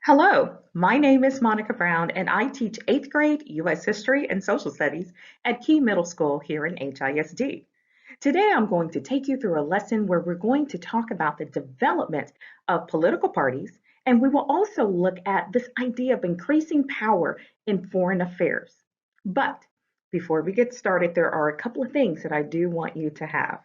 Hello, my name is Monica Brown, and I teach 8th grade U.S. History and Social Studies at Key Middle School here in HISD. Today I'm going to take you through a lesson where we're going to talk about the development of political parties, and we will also look at this idea of increasing power in foreign affairs. But before we get started, there are a couple of things that I do want you to have.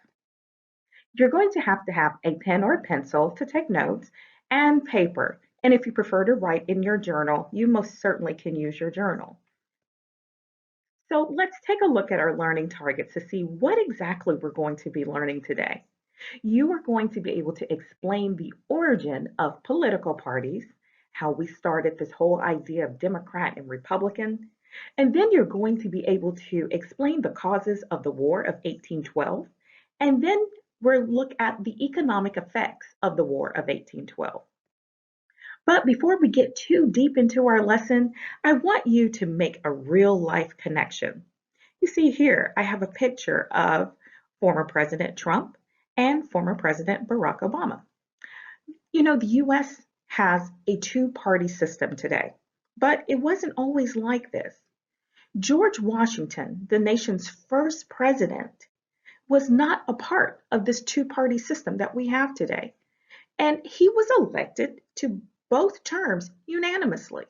You're going to have a pen or a pencil to take notes and paper. And if you prefer to write in your journal, you most certainly can use your journal. So let's take a look at our learning targets to see what exactly we're going to be learning today. You are going to be able to explain the origin of political parties, how we started this whole idea of Democrat and Republican, and then you're going to be able to explain the causes of the War of 1812, and then we'll look at the economic effects of the War of 1812. But before we get too deep into our lesson, I want you to make a real life connection. You see here, I have a picture of former President Trump and former President Barack Obama. You know, the US has a two-party system today, but it wasn't always like this. George Washington, the nation's first president, was not a part of this two-party system that we have today. And he was elected to both terms unanimously.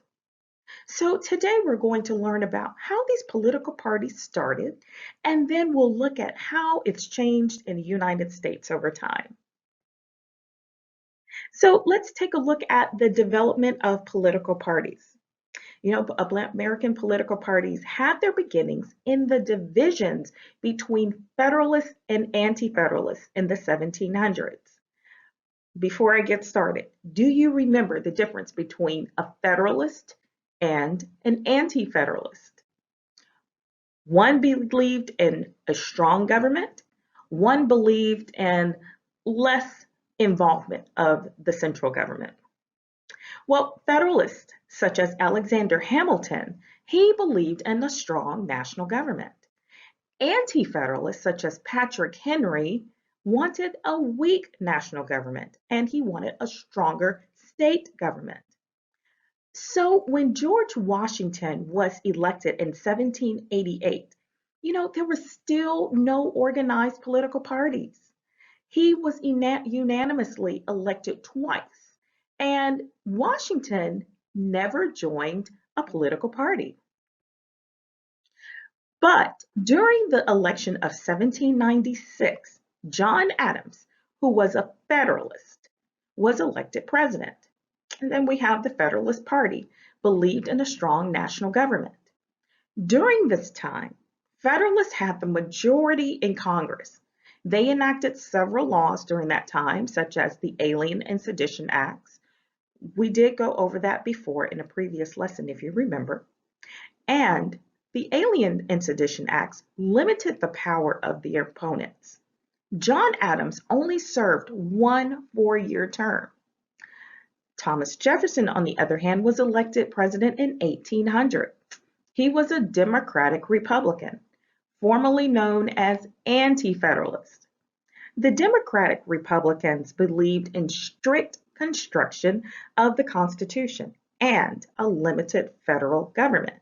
So today we're going to learn about how these political parties started, and then we'll look at how it's changed in the United States over time. So let's take a look at the development of political parties. You know, American political parties had their beginnings in the divisions between Federalists and Anti-Federalists in the 1700s. Before I get started, do you remember the difference between a Federalist and an Anti-Federalist? One believed in a strong government, one believed in less involvement of the central government. Well, Federalists, such as Alexander Hamilton, he believed in a strong national government. Anti-Federalists, such as Patrick Henry, wanted a weak national government, and he wanted a stronger state government. So when George Washington was elected in 1788, you know, there were still no organized political parties. He was unanimously elected twice, and Washington never joined a political party. But during the election of 1796, John Adams, who was a Federalist, was elected president. And then we have the Federalist Party, believed in a strong national government. During this time, Federalists had the majority in Congress. They enacted several laws during that time, such as the Alien and Sedition Acts. We did go over that before in a previous lesson, if you remember. And the Alien and Sedition Acts limited the power of their opponents. John Adams only served one 4-year term. Thomas Jefferson, on the other hand, was elected president in 1800. He was a Democratic Republican, formerly known as Anti-Federalist. The Democratic Republicans believed in strict construction of the Constitution and a limited federal government.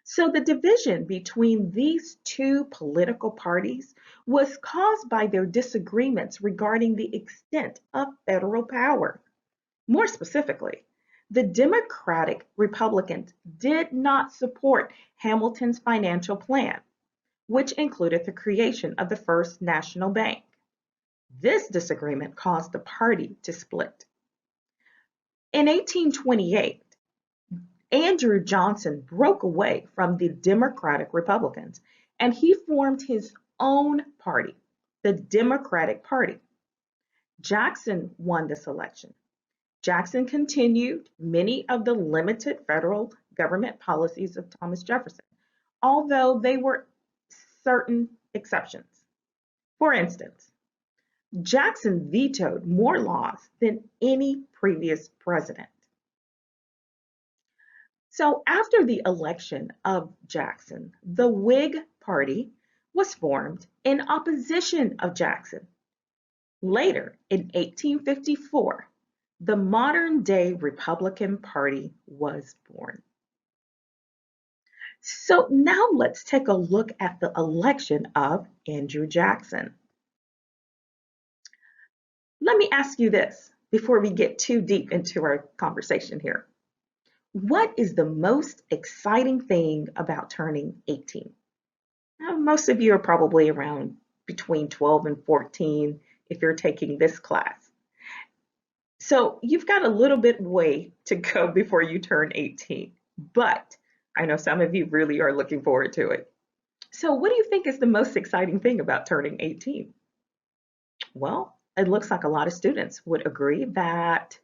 So the division between these two political parties was caused by their disagreements regarding the extent of federal power. More specifically, the Democratic Republicans did not support Hamilton's financial plan, which included the creation of the First National Bank. This disagreement caused the party to split. In 1828, Andrew Johnson broke away from the Democratic Republicans and he formed his own party, the Democratic Party. Jackson won this election. Jackson continued many of the limited federal government policies of Thomas Jefferson, although they were certain exceptions. For instance, Jackson vetoed more laws than any previous president. So after the election of Jackson, the Whig Party was formed in opposition of Jackson. Later, in 1854, the modern day Republican Party was born. So now let's take a look at the election of Andrew Jackson. Let me ask you this before we get too deep into our conversation here. What is the most exciting thing about turning 18? Now, most of you are probably around between 12 and 14 if you're taking this class. So you've got a little bit way to go before you turn 18, but I know some of you really are looking forward to it. So what do you think is the most exciting thing about turning 18? Well, it looks like a lot of students would agree that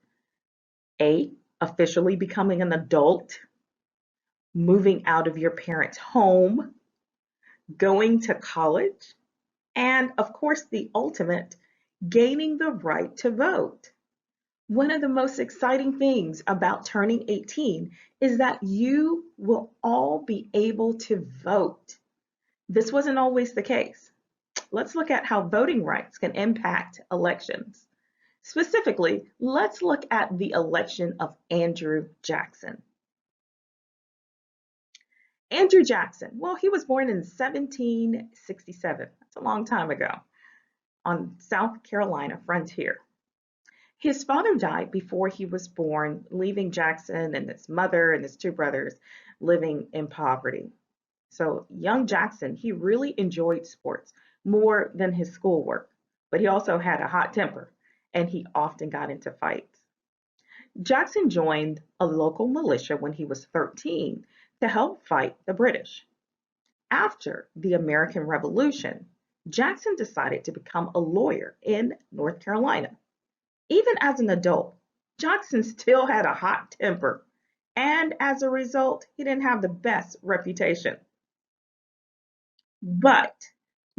A, officially becoming an adult, moving out of your parents' home, going to college, and of course, the ultimate, gaining the right to vote. One of the most exciting things about turning 18 is that you will all be able to vote. This wasn't always the case. Let's look at how voting rights can impact elections. Specifically, let's look at the election of Andrew Jackson. Andrew Jackson, well, he was born in 1767. That's a long time ago on South Carolina frontier. His father died before he was born, leaving Jackson and his mother and his two brothers living in poverty. So young Jackson, he really enjoyed sports more than his schoolwork, but he also had a hot temper and he often got into fights. Jackson joined a local militia when he was 13 to help fight the British. After the American Revolution, Jackson decided to become a lawyer in North Carolina. Even as an adult, Jackson still had a hot temper, and as a result, he didn't have the best reputation. But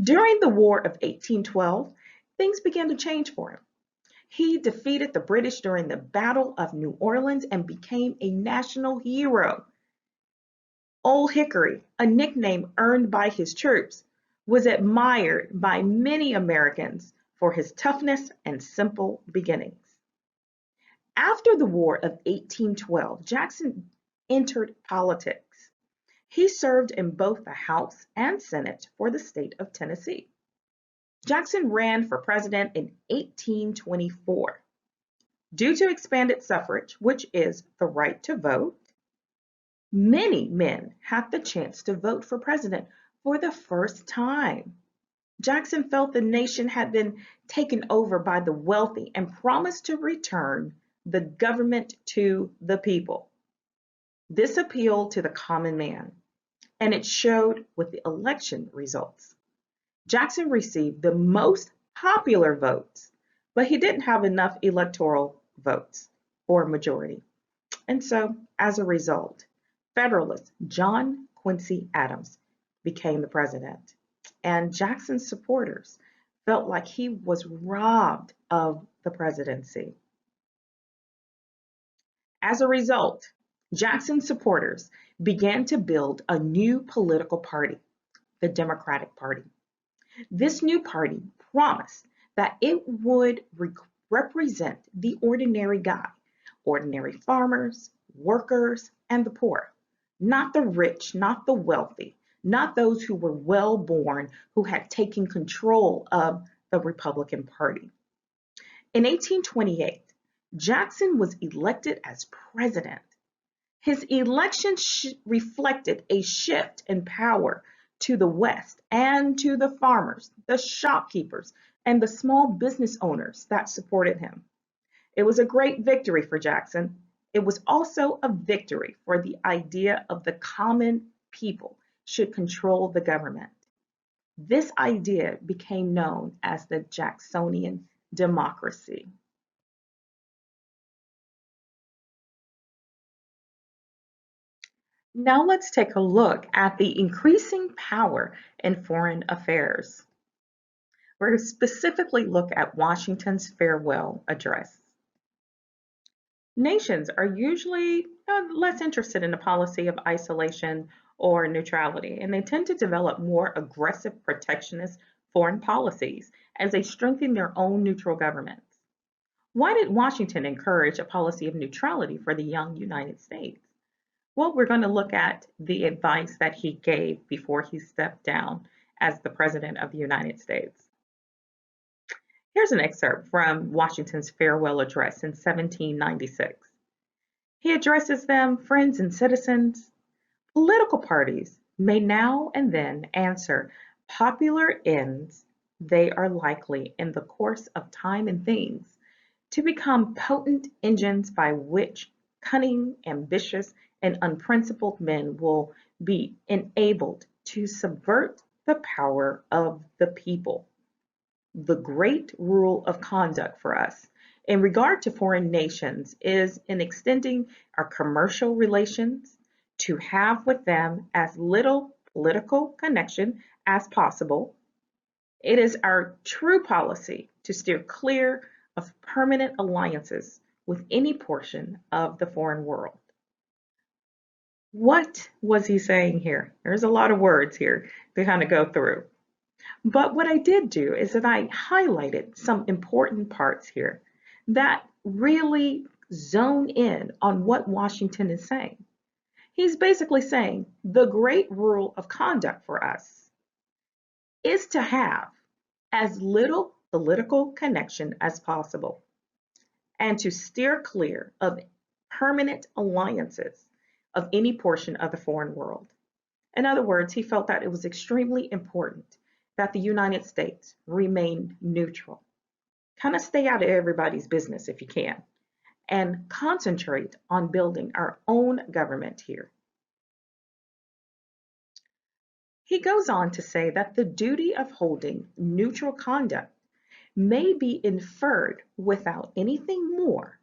during the War of 1812, things began to change for him. He defeated the British during the Battle of New Orleans and became a national hero. Old Hickory, a nickname earned by his troops, was admired by many Americans for his toughness and simple beginnings. After the War of 1812, Jackson entered politics. He served in both the House and Senate for the state of Tennessee. Jackson ran for president in 1824. Due to expanded suffrage, which is the right to vote, many men had the chance to vote for president for the first time. Jackson felt the nation had been taken over by the wealthy and promised to return the government to the people. This appealed to the common man, and it showed with the election results. Jackson received the most popular votes, but he didn't have enough electoral votes for a majority. And so, as a result, Federalist John Quincy Adams became the president, and Jackson's supporters felt like he was robbed of the presidency. As a result, Jackson's supporters began to build a new political party, the Democratic Party. This new party promised that it would represent the ordinary guy, ordinary farmers, workers, and the poor, not the rich, not the wealthy, not those who were well born, who had taken control of the Republican Party. In 1828, Jackson was elected as president. His election reflected a shift in power to the West and to the farmers, the shopkeepers, and the small business owners that supported him. It was a great victory for Jackson. It was also a victory for the idea of the common people should control the government. This idea became known as the Jacksonian democracy. Now let's take a look at the increasing power in foreign affairs. We're going to specifically look at Washington's farewell address. Nations are usually less interested in a policy of isolation or neutrality, and they tend to develop more aggressive protectionist foreign policies as they strengthen their own neutral governments. Why did Washington encourage a policy of neutrality for the young United States? Well, we're going to look at the advice that he gave before he stepped down as the President of the United States. Here's an excerpt from Washington's farewell address in 1796. He addresses them, friends and citizens. Political parties may now and then answer popular ends. They are likely, in the course of time and things, to become potent engines by which cunning, ambitious, and unprincipled men will be enabled to subvert the power of the people. The great rule of conduct for us in regard to foreign nations is in extending our commercial relations to have with them as little political connection as possible. It is our true policy to steer clear of permanent alliances with any portion of the foreign world. What was he saying here? There's a lot of words here to kind of go through. But what I did do is that I highlighted some important parts here that really zone in on what Washington is saying. He's basically saying the great rule of conduct for us is to have as little political connection as possible and to steer clear of permanent alliances of any portion of the foreign world. In other words, he felt that it was extremely important that the United States remain neutral. Kind of stay out of everybody's business if you can, and concentrate on building our own government here. He goes on to say that the duty of holding neutral conduct may be inferred without anything more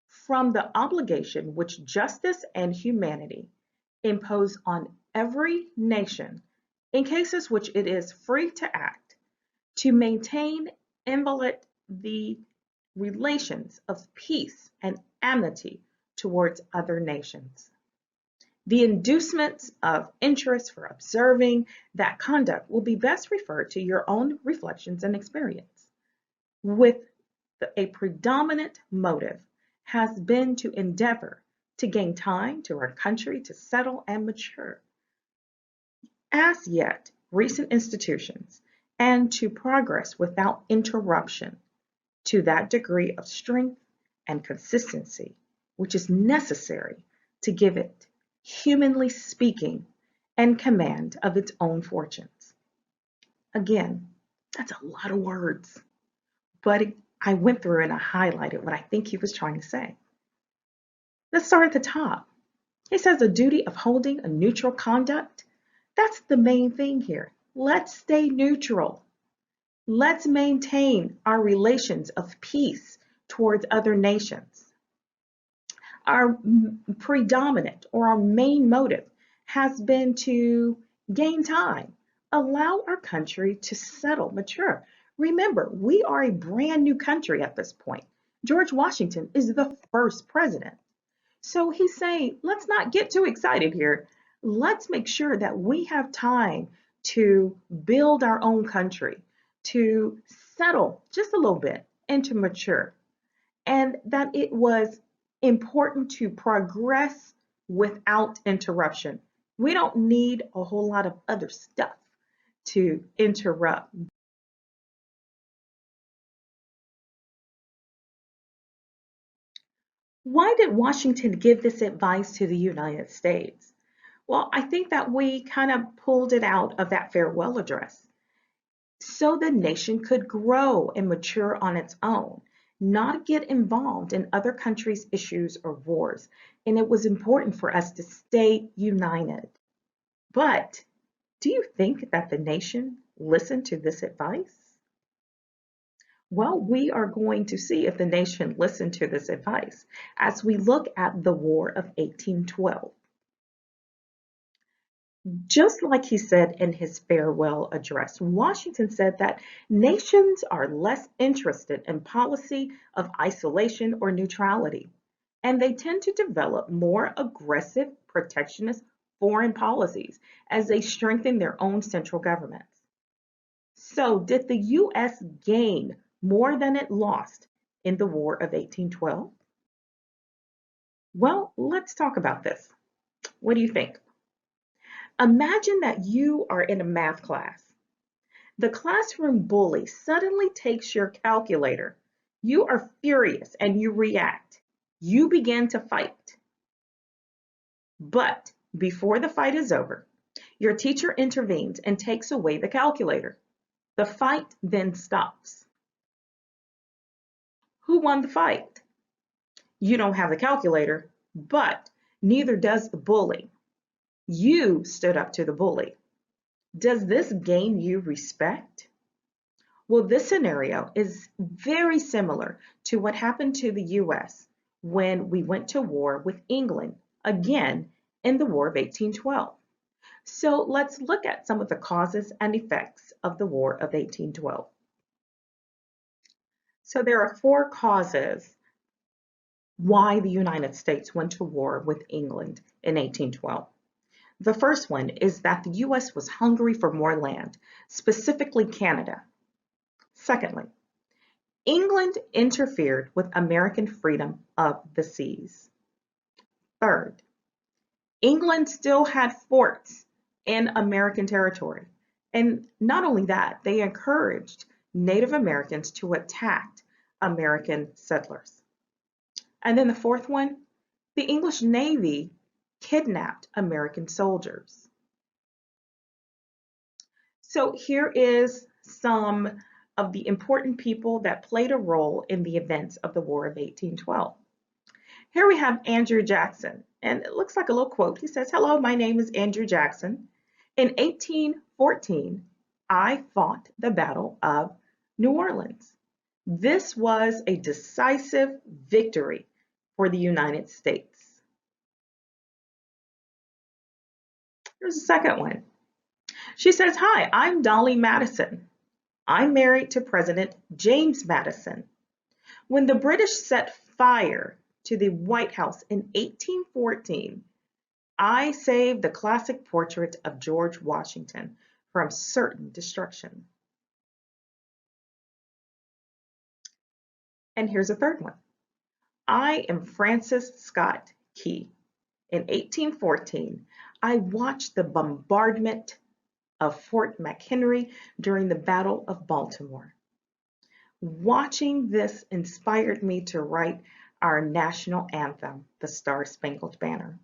from the obligation which justice and humanity impose on every nation in cases which it is free to act to maintain inviolate the relations of peace and amity towards other nations. The inducements of interest for observing that conduct will be best referred to your own reflections and experience, with a predominant motive has been to endeavor to gain time to our country to settle and mature as yet recent institutions and to progress without interruption to that degree of strength and consistency which is necessary to give it, humanly speaking, and command of its own fortunes. Again, that's a lot of words, but I went through and I highlighted what I think he was trying to say. Let's start at the top. He says the duty of holding a neutral conduct. That's the main thing here. Let's stay neutral. Let's maintain our relations of peace towards other nations. Our predominant or our main motive has been to gain time, allow our country to settle, mature. Remember, we are a brand new country at this point. George Washington is the first president. So he's saying, let's not get too excited here. Let's make sure that we have time to build our own country, to settle just a little bit and to mature. And that it was important to progress without interruption. We don't need a whole lot of other stuff to interrupt. Why did Washington give this advice to the United States? Well, I think that we kind of pulled it out of that farewell address. So the nation could grow and mature on its own, not get involved in other countries' issues or wars. And it was important for us to stay united. But do you think that the nation listened to this advice? Well, we are going to see if the nation listened to this advice as we look at the War of 1812. Just like he said in his farewell address, Washington said that nations are less interested in policy of isolation or neutrality, and they tend to develop more aggressive protectionist foreign policies as they strengthen their own central governments. So did the U.S. gain more than it lost in the War of 1812? Well, let's talk about this. What do you think? Imagine that you are in a math class. The classroom bully suddenly takes your calculator. You are furious and you react. You begin to fight. But before the fight is over, your teacher intervenes and takes away the calculator. The fight then stops. Who won the fight? You don't have the calculator, but neither does the bully. You stood up to the bully. Does this gain you respect? Well, this scenario is very similar to what happened to the US when we went to war with England, again in the War of 1812. So let's look at some of the causes and effects of the War of 1812. So there are four causes why the United States went to war with England in 1812. The first one is that the US was hungry for more land, specifically Canada. Secondly, England interfered with American freedom of the seas. Third, England still had forts in American territory. And not only that, they encouraged Native Americans to attack American settlers. And then the fourth one, the English Navy kidnapped American soldiers. So here is some of the important people that played a role in the events of the War of 1812. Here we have Andrew Jackson, and it looks like a little quote. He says, "Hello, my name is Andrew Jackson. In 1814, I fought the Battle of New Orleans. This was a decisive victory for the United States." Here's the second one. She says, "Hi, I'm Dolly Madison. I'm married to President James Madison. When the British set fire to the White House in 1814, I saved the classic portrait of George Washington from certain destruction." And here's a third one. "I am Francis Scott Key. In 1814, I watched the bombardment of Fort McHenry during the Battle of Baltimore. Watching this inspired me to write our national anthem, the Star-Spangled Banner."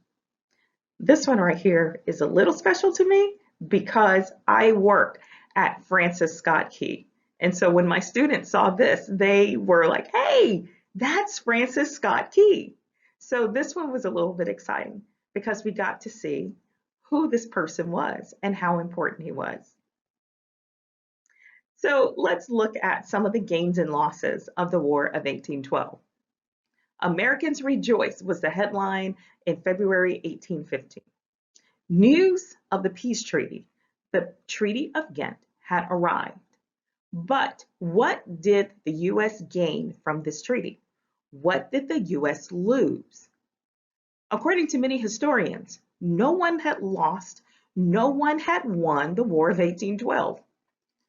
This one right here is a little special to me because I worked at Francis Scott Key. And so when my students saw this, they were like, "Hey, that's Francis Scott Key." So this one was a little bit exciting because we got to see who this person was and how important he was. So let's look at some of the gains and losses of the War of 1812. "Americans Rejoice" was the headline in February 1815. News of the peace treaty, the Treaty of Ghent, had arrived. But what did the US gain from this treaty? What did the US lose? According to many historians, no one had lost, no one had won the War of 1812.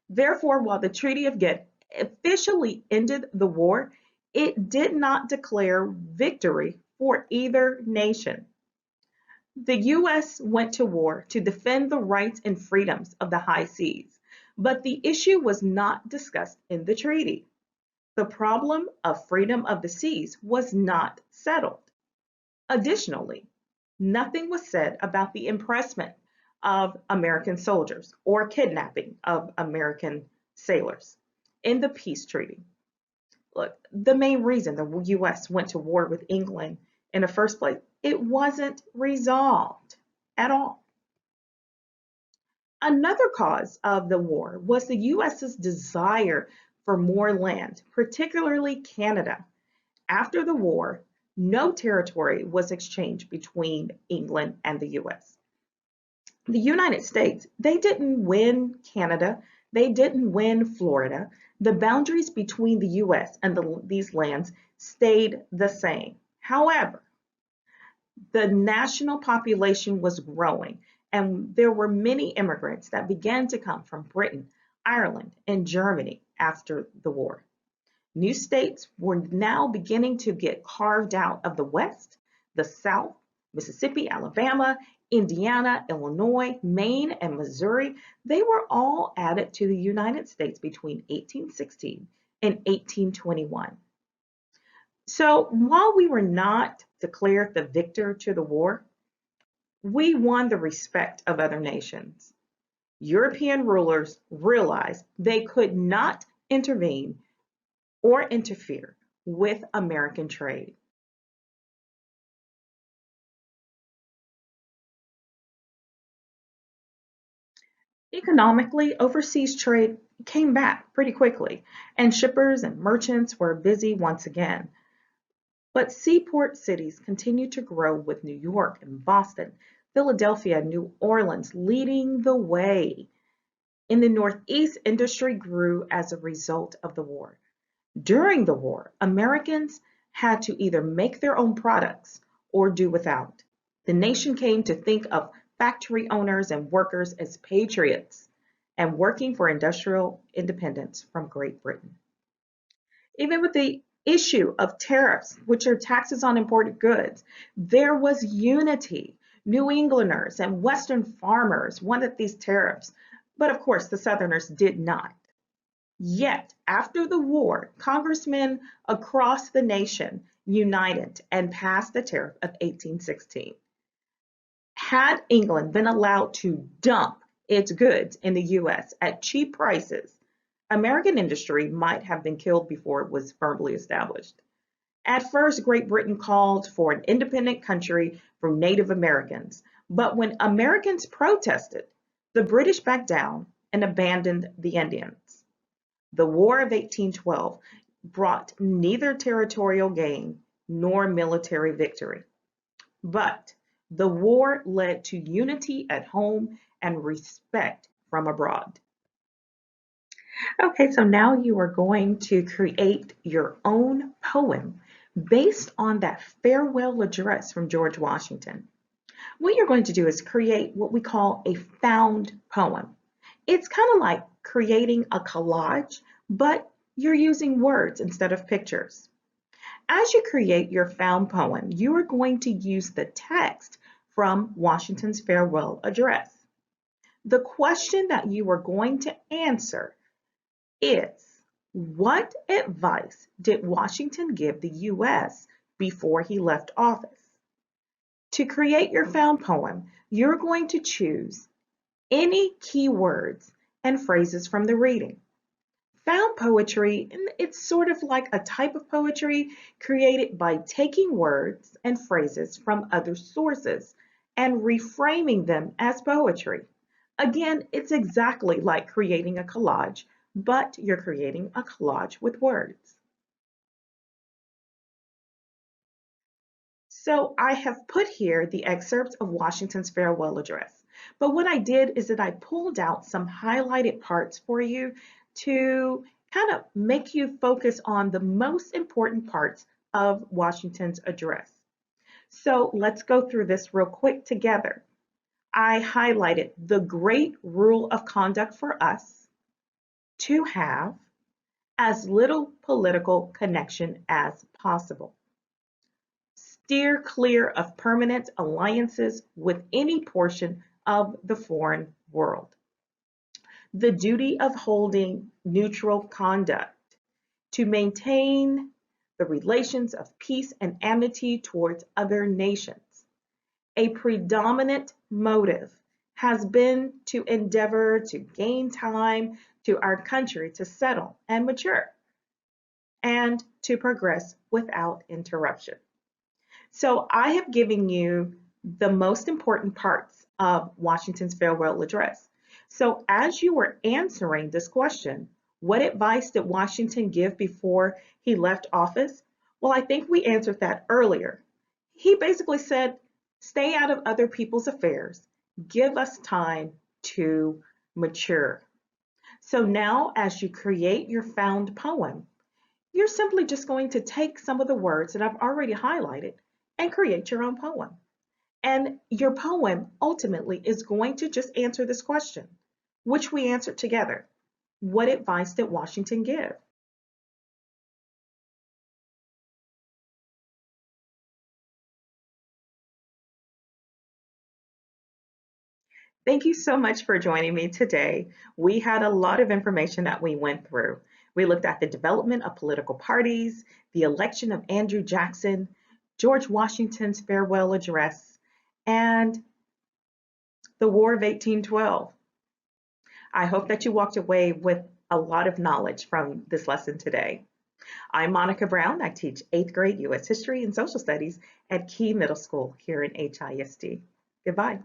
Therefore, while the Treaty of Ghent officially ended the war, it did not declare victory for either nation. The US went to war to defend the rights and freedoms of the high seas, but the issue was not discussed in the treaty. The problem of freedom of the seas was not settled. Additionally, nothing was said about the impressment of American soldiers or kidnapping of American sailors in the peace treaty. Look, the main reason the US went to war with England in the first place, it wasn't resolved at all. Another cause of the war was the US's desire for more land, particularly Canada. After the war, no territory was exchanged between England and the US. The United States, they didn't win Canada, they didn't win Florida. The boundaries between the US and these lands stayed the same. However, the national population was growing, and there were many immigrants that began to come from Britain, Ireland, and Germany after the war. New states were now beginning to get carved out of the West, the South, Mississippi, Alabama, Indiana, Illinois, Maine, and Missouri. They were all added to the United States between 1816 and 1821. So while we were not declared the victor to the war, we won the respect of other nations. European rulers realized they could not intervene or interfere with American trade. Economically, overseas trade came back pretty quickly, and shippers and merchants were busy once again. But seaport cities continued to grow with New York and Boston, Philadelphia, and New Orleans leading the way. In the Northeast, industry grew as a result of the war. During the war, Americans had to either make their own products or do without. The nation came to think of factory owners and workers as patriots and working for industrial independence from Great Britain. Even with the issue of tariffs, which are taxes on imported goods, there was unity. New Englanders and Western farmers wanted these tariffs, but of course the Southerners did not. Yet, after the war, congressmen across the nation united and passed the tariff of 1816. Had England been allowed to dump its goods in the US at cheap prices, American industry might have been killed before it was firmly established. At first, Great Britain called for an independent country for Native Americans, but when Americans protested, the British backed down and abandoned the Indians. The War of 1812 brought neither territorial gain nor military victory, but the war led to unity at home and respect from abroad. Okay, so now you are going to create your own poem based on that farewell address from George Washington. What you're going to do is create what we call a found poem. It's kind of like creating a collage, but you're using words instead of pictures. As you create your found poem, you are going to use the text from Washington's farewell address. The question that you are going to answer is, what advice did Washington give the U.S. before he left office? To create your found poem, you're going to choose any keywords and phrases from the reading. Found poetry, it's sort of like a type of poetry created by taking words and phrases from other sources and reframing them as poetry. Again, it's exactly like creating a collage, but you're creating a collage with words. So I have put here the excerpts of Washington's farewell address. But what I did is that I pulled out some highlighted parts for you to kind of make you focus on the most important parts of Washington's address. So let's go through this real quick together. I highlighted the great rule of conduct for us to have as little political connection as possible. Steer clear of permanent alliances with any portion of the foreign world. The duty of holding neutral conduct to maintain the relations of peace and amity towards other nations. A predominant motive has been to endeavor to gain time to our country to settle and mature and to progress without interruption. So I have given you the most important parts of Washington's farewell address. So as you were answering this question, what advice did Washington give before he left office? Well, I think we answered that earlier. He basically said, stay out of other people's affairs. Give us time to mature. So now as you create your found poem, you're simply just going to take some of the words that I've already highlighted and create your own poem. And your poem ultimately is going to just answer this question, which we answered together. What advice did Washington give? Thank you so much for joining me today. We had a lot of information that we went through. We looked at the development of political parties, the election of Andrew Jackson, George Washington's farewell address, and the War of 1812. I hope that you walked away with a lot of knowledge from this lesson today. I'm Monica Brown. I teach 8th grade U.S. History and Social Studies at Key Middle School here in HISD. Goodbye.